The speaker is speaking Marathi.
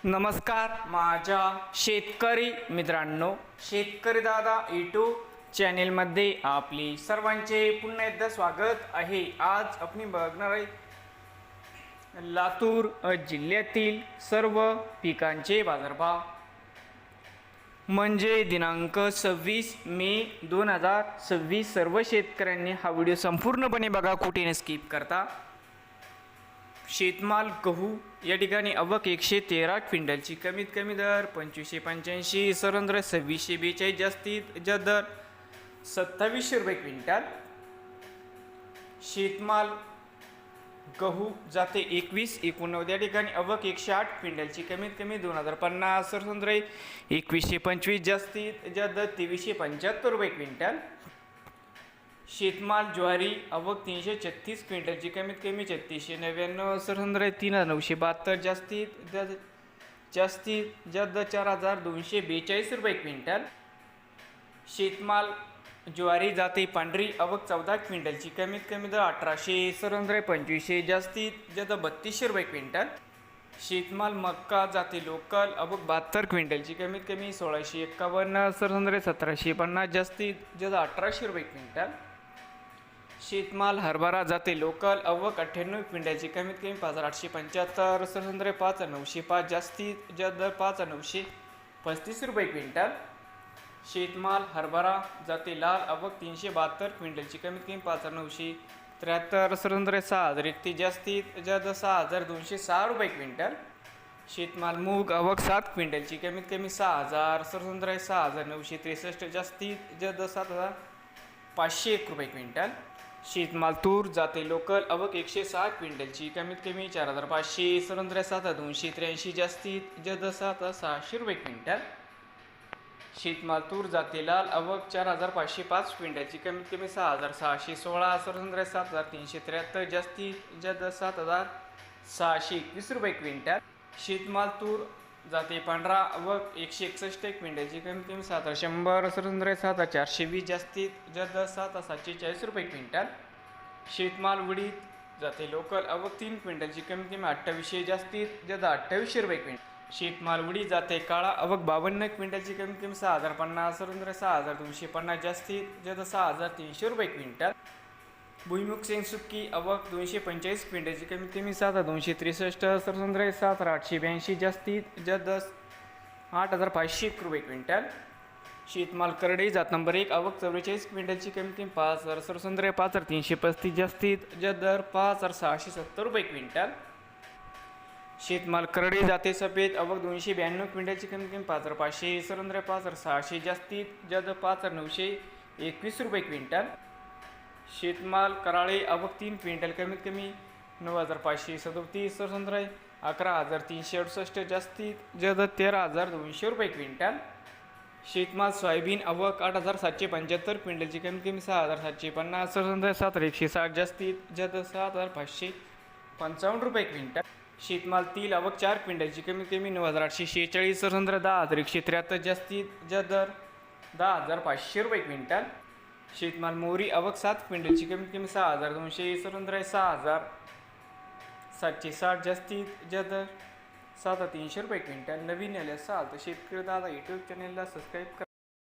नमस्कार माझ्या शेतकरी मित्रांनो, शेतकरी दादा यूट्यूब चॅनेलमध्ये आपले सर्वांचे पुन्हा एकदा स्वागत आहे। आज आपण बघणार आहे लातूर जिल्ह्यातील सर्व पिकांचे बाजारभाव, म्हणजे दिनांक 26 मे 2026। सर्व शेतकऱ्यांनी हा व्हिडिओ संपूर्णपणे बघा, कुठे न स्किप करता। शेतमाल गहू या ठिकाणी आवक 113 क्विंटलची, कमीत कमी दर 2585, सर्वत्र 2642, जास्तीत जास्त दर 2700 रुपये क्विंटल। शेतमाल गहू जाते 2189 या ठिकाणी आवक 108 क्विंटलची, कमीत कमी 2050, सर्वत्र 2125, जास्तीत जास्त दर 2375 रुपये क्विंटल। शेतमाल ज्वारी आवक 336 क्विंटलची, कमीत कमी 3699, सर्वत्र 3972, जास्तीत जास्त 4242 रुपये क्विंटल। शेतमाल ज्वारी जाते पांढरी आवक 14 क्विंटलची, कमीत कमी दर 1800, सर्वत्र 2500, जास्तीत जास्त 3200 रुपये क्विंटल। शेतमाल मक्का जाते लोकल आवक 72 क्विंटलची, कमीत कमी 1651, सर्वत्र 1750, जास्तीत जास्त 1800 रुपये क्विंटल। शेतमाल हरभरा जाते लोकल आवक 98 क्विंटलची, कमीत कमी 5875, सर्वत्र 5905, जास्तीत जास्त 5935 रुपये क्विंटल। शेतमाल हरभरा जाते लाल आवक 372 क्विंटलची, कमीत कमी 5973, सर्वत्र 6031, जास्तीत जास्त 6206 रुपये क्विंटल। शेतमाल मूग आवक 7 क्विंटलची, कमीत कमी 6000, सर्वत्र 6963, जास्तीत जास्त 7501 रुपये क्विंटल। शेतमाल तूर जाते लोकल आवक 106 क्विंटलची, कमीत कमी 4500, सर्वत्र 7283, जास्तीत जास्त 7600 रुपये क्विंटल। शेतमाल तूर जाते लाल आवक 4505 क्विंटलची, कमीत कमी 6616, सर्वत्र 7373, जास्तीत जास्त 7621 रुपये क्विंटल। शेतमाल तूर जाते पांढरा आवक 161 क्विंटलची, कमीत कमी 7100, सर्वत्र 7420, जास्तीत जास्त 7740 रुपये क्विंटल। शेतमाल उडीद जाते लोकल आवक 3 क्विंटलची, कमीत कमी 2800, जास्तीत जास्त 2800 रुपये क्विंटल। शेतमाल उडीद जाते काळा आवक 52 क्विंटलची, कमीत कमी 6050, सर्वत्र 6250, जास्तीत जास्त 6300 रुपये क्विंटल। भुईमुग शेंगसुक्की आवक 245 क्विंटलची, कमीत कमी 7263, सर्वत्र 7882, जास्तीत जास्त 8501 रुपये क्विंटल। शेतमाल करडई जात नंबर 1 आवक 44 क्विंटलची, कमीत कमी 5000, सर्वत्र 5335, जास्तीत जास्त दर 5670 रुपये क्विंटल। शेतमाल करडई जाते सफेद आवक 292 क्विंटलची, कमीत कमी 5500, सर्वत्र 5600, जास्तीत जास्त 5921 रुपये क्विंटल। शेतमाल कराळे आवक 3 क्विंटल, कमीत कमी 9537, सर्वत्र 11368, जास्तीत जास्त 13200 रुपये क्विंटल। शेतमाल सोयाबीन आवक 8775 क्विंटलची, कमीत कमी 6750, सर्वत्र 7160, जास्तीत जास्त 7555 रुपये क्विंटल। शेतमाल तीळ आवक 4 क्विंटलची, कमीत कमी 9846, सर्वत्र 10173, जास्तीत जास्त दर 10500 रुपये क्विंटल। शेतमाल मोहरी आवक 7 क्विंटलची, कमीत कमी 6200, सर्वत्र 6760, जास्तीत जास्त 7300 रुपये क्विंटल। नवीन आले असाल तर शेतकरी दादा यूट्यूब चॅनेलला सबस्क्राईब करा।